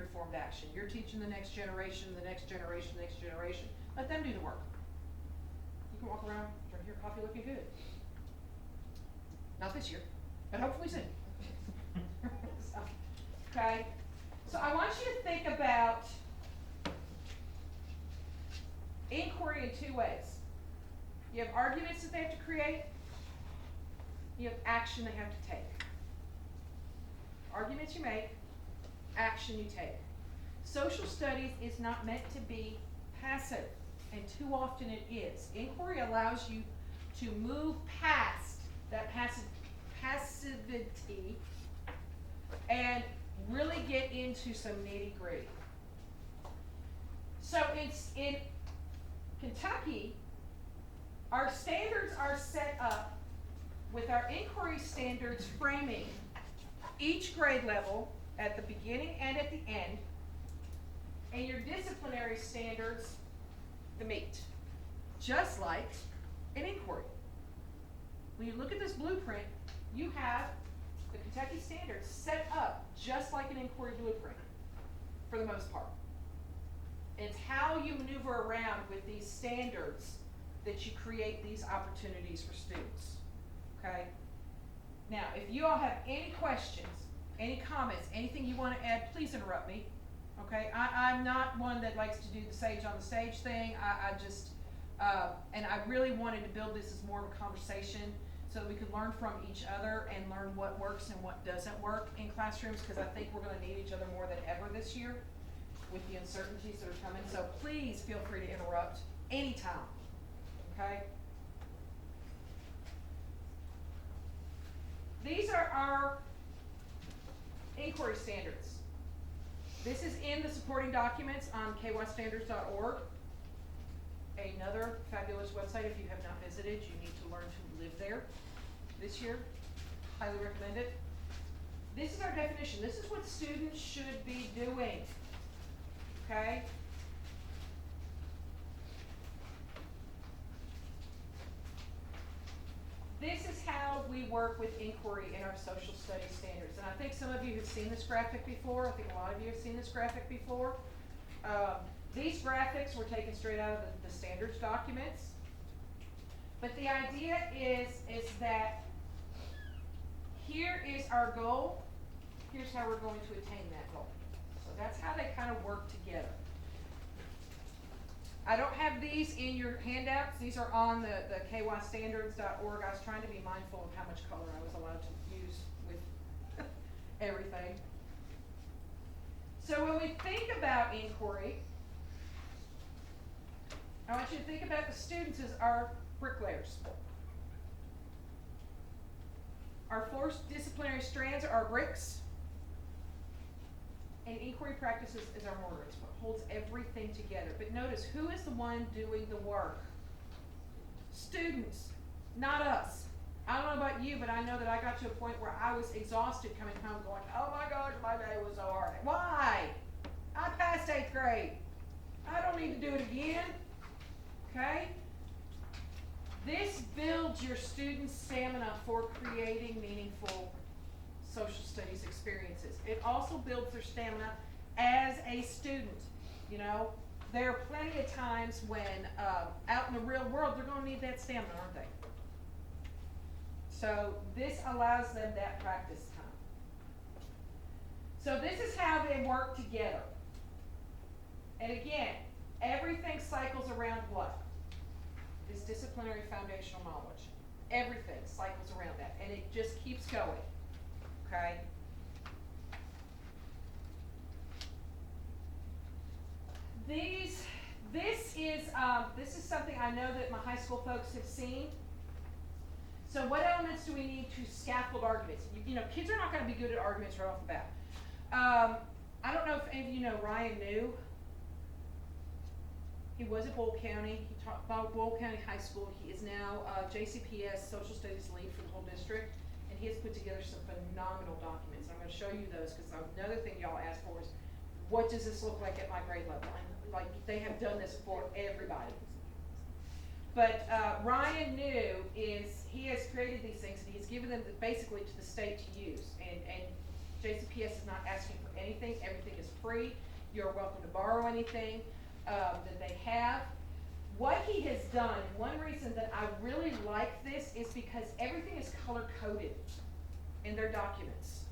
informed action. You're teaching the next generation, the next generation, the next generation. Let them do the work. You can walk around, drink your coffee looking good. Not this year, but hopefully soon. So, okay, so I want you to think about inquiry in two ways. You have arguments that they have to create. You have action they have to take. Arguments you make, action you take. Social studies is not meant to be passive, and too often it is. Inquiry allows you to move past that passivity and really get into some nitty-gritty. So in Kentucky, our standards are set up with our inquiry standards framing each grade level at the beginning and at the end, and your disciplinary standards, the meat. Just like an inquiry. When you look at this blueprint, you have the Kentucky standards set up just like an inquiry blueprint, for the most part. It's how you maneuver around with these standards that you create these opportunities for students, okay? Now, if you all have any questions, any comments, anything you want to add, please interrupt me, okay? I'm not one that likes to do the sage on the stage thing. And I really wanted to build this as more of a conversation so that we could learn from each other and learn what works and what doesn't work in classrooms, because I think we're going to need each other more than ever this year with the uncertainties that are coming. So please feel free to interrupt anytime, okay? These are our inquiry standards. This is in the supporting documents on kystandards.org. Another fabulous website. If you have not visited, you need to learn to live there this year. Highly recommend it. This is our definition. This is what students should be doing. Okay? This is how we work with inquiry in our social studies standards. And I think some of you have seen this graphic before. I think a lot of you have seen this graphic before. These graphics were taken straight out of the standards documents. But the idea is that here is our goal. Here's how we're going to attain that goal. So that's how they kind of work together. I don't have these in your handouts. These are on the kystandards.org. I was trying to be mindful of how much color I was allowed to use with everything. So when we think about inquiry, I want you to think about the students as our bricklayers. Our four disciplinary strands are our bricks, and inquiry practices is our mortar. It's what holds everything together. But notice, who is the one doing the work? Students, not us. I don't know about you, but I know that I got to a point where I was exhausted coming home going, oh my gosh, my day was so hard. Why? I passed 8th grade. I don't need to do it again. Okay? This builds your students' stamina for creating meaningful social studies experiences. It also builds their stamina as a student. You know, there are plenty of times when out in the real world they're going to need that stamina, aren't they? So this allows them that practice time. So this is how they work together. And again, everything cycles around what? This disciplinary foundational knowledge. Everything cycles around that, and it just keeps going. Okay? This is something I know that my high school folks have seen. So what elements do we need to scaffold arguments? You know, kids are not going to be good at arguments right off the bat. I don't know if any of you know Ryan New. He was at Bowl County. He taught Bowl County High School. He is now JCPS Social Studies lead for the whole district, and he has put together some phenomenal documents. I'm going to show you those because another thing y'all asked for is, what does this look like at my grade level? And like they have done this for everybody. But Ryan New he has created these things, and he's given them basically to the state to use. And JCPS is not asking for anything. Everything is free. You're welcome to borrow anything that they have. What he has done, and one reason that I really like this is because everything is color-coded in their documents.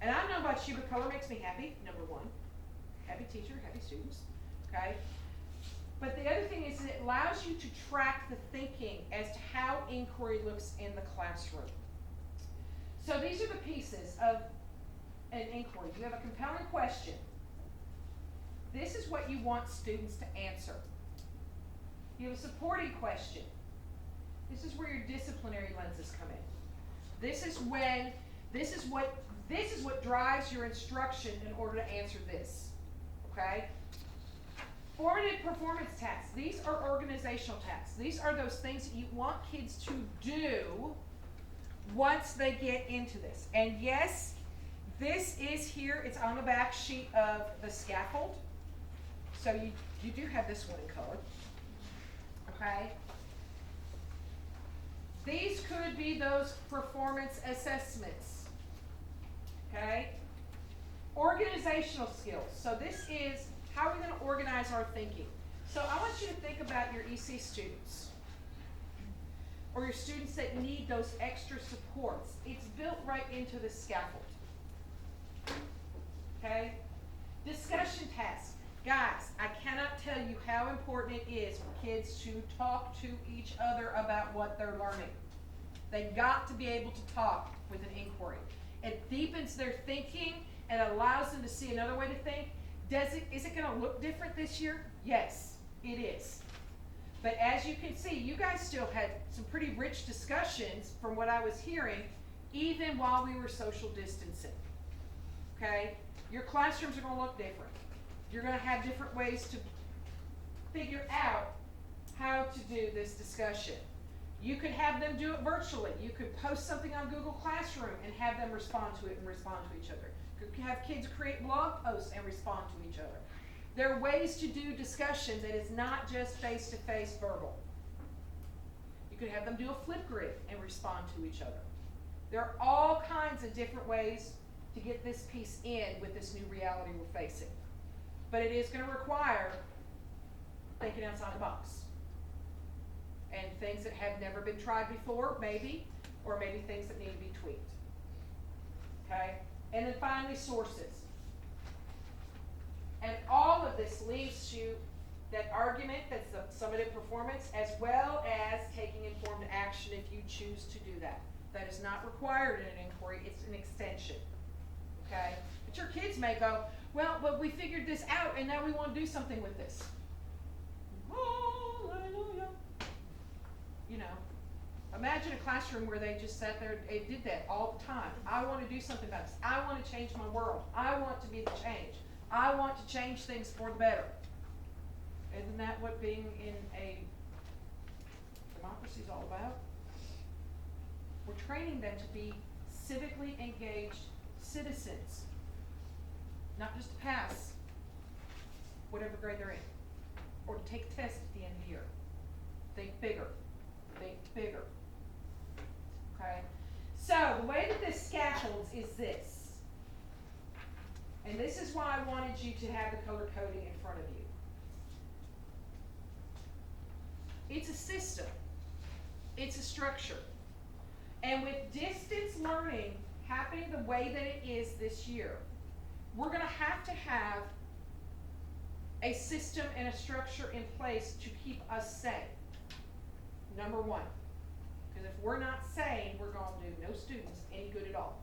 And I don't know about you, but color makes me happy, number one. Happy teacher, happy students, okay? But the other thing is it allows you to track the thinking as to how inquiry looks in the classroom. So these are the pieces of an inquiry. You have a compelling question. This is what you want students to answer. You have a supporting question. This is where your disciplinary lenses come in. This is what drives your instruction in order to answer this. Okay? Formative performance tasks. These are organizational tasks. These are those things that you want kids to do once they get into this. And yes, this is here. It's on the back sheet of the scaffold. So you do have this one in color. Okay? These could be those performance assessments. Okay? Organizational skills. So this is how are we going to organize our thinking. So I want you to think about your EC students or your students that need those extra supports. It's built right into the scaffold. Okay? Discussion tasks. Guys, I cannot tell you how important it is for kids to talk to each other about what they're learning. They've got to be able to talk with an inquiry. It deepens their thinking and allows them to see another way to think. Is it going to look different this year? Yes, it is. But as you can see, you guys still had some pretty rich discussions from what I was hearing, even while we were social distancing. Okay? Your classrooms are going to look different. You're going to have different ways to figure out how to do this discussion. You could have them do it virtually. You could post something on Google Classroom and have them respond to it and respond to each other. You could have kids create blog posts and respond to each other. There are ways to do discussion that is not just face-to-face verbal. You could have them do a flip grid and respond to each other. There are all kinds of different ways to get this piece in with this new reality we're facing. But it is going to require thinking outside the box. And things that have never been tried before, maybe, or maybe things that need to be tweaked. Okay? And then finally, sources. And all of this leaves you that argument that's the summative performance, as well as taking informed action if you choose to do that. That is not required in an inquiry, it's an extension. Okay? But your kids may go, well, but we figured this out and now we want to do something with this. Hallelujah. You know, imagine a classroom where they just sat there and did that all the time. I want to do something about this. I want to change my world. I want to be the change. I want to change things for the better. Isn't that what being in a democracy is all about? We're training them to be civically engaged citizens, not just to pass whatever grade they're in, or to take a test at the end of the year. Think bigger. Think bigger. Okay? So, the way that this scaffolds is this. And this is why I wanted you to have the color coding in front of you. It's a system. It's a structure. And with distance learning happening the way that it is this year, we're going to have a system and a structure in place to keep us sane. Number one. Because if we're not sane, we're going to do no students any good at all.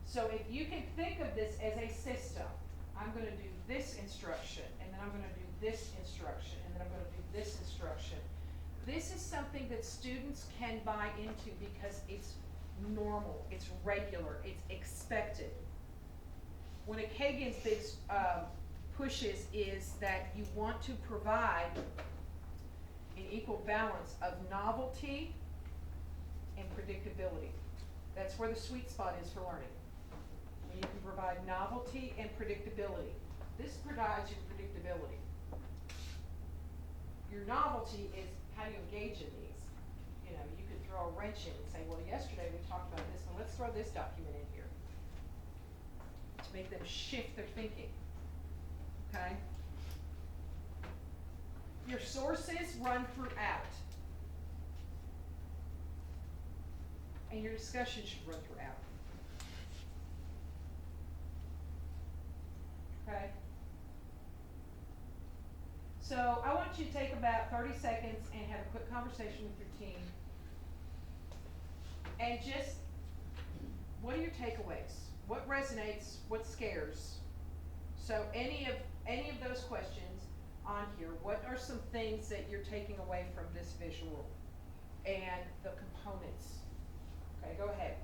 So if you can think of this as a system, I'm going to do this instruction, and then I'm going to do this instruction, and then I'm going to do this instruction. This is something that students can buy into because it's normal, it's regular, it's expected. One of Kagan's big pushes is that you want to provide an equal balance of novelty and predictability. That's where the sweet spot is for learning. When you can provide novelty and predictability. This provides you predictability. Your novelty is how do you engage in these. You know, you could throw a wrench in and say, well, yesterday we talked about this, well, let's throw this document in here. make them shift their thinking, okay? Your sources run throughout. And your discussion should run throughout. Okay? So I want you to take about 30 seconds and have a quick conversation with your team. And just, what are your takeaways? What resonates? What scares? So any of those questions on here, what are some things that you're taking away from this visual and the components? Okay, go ahead.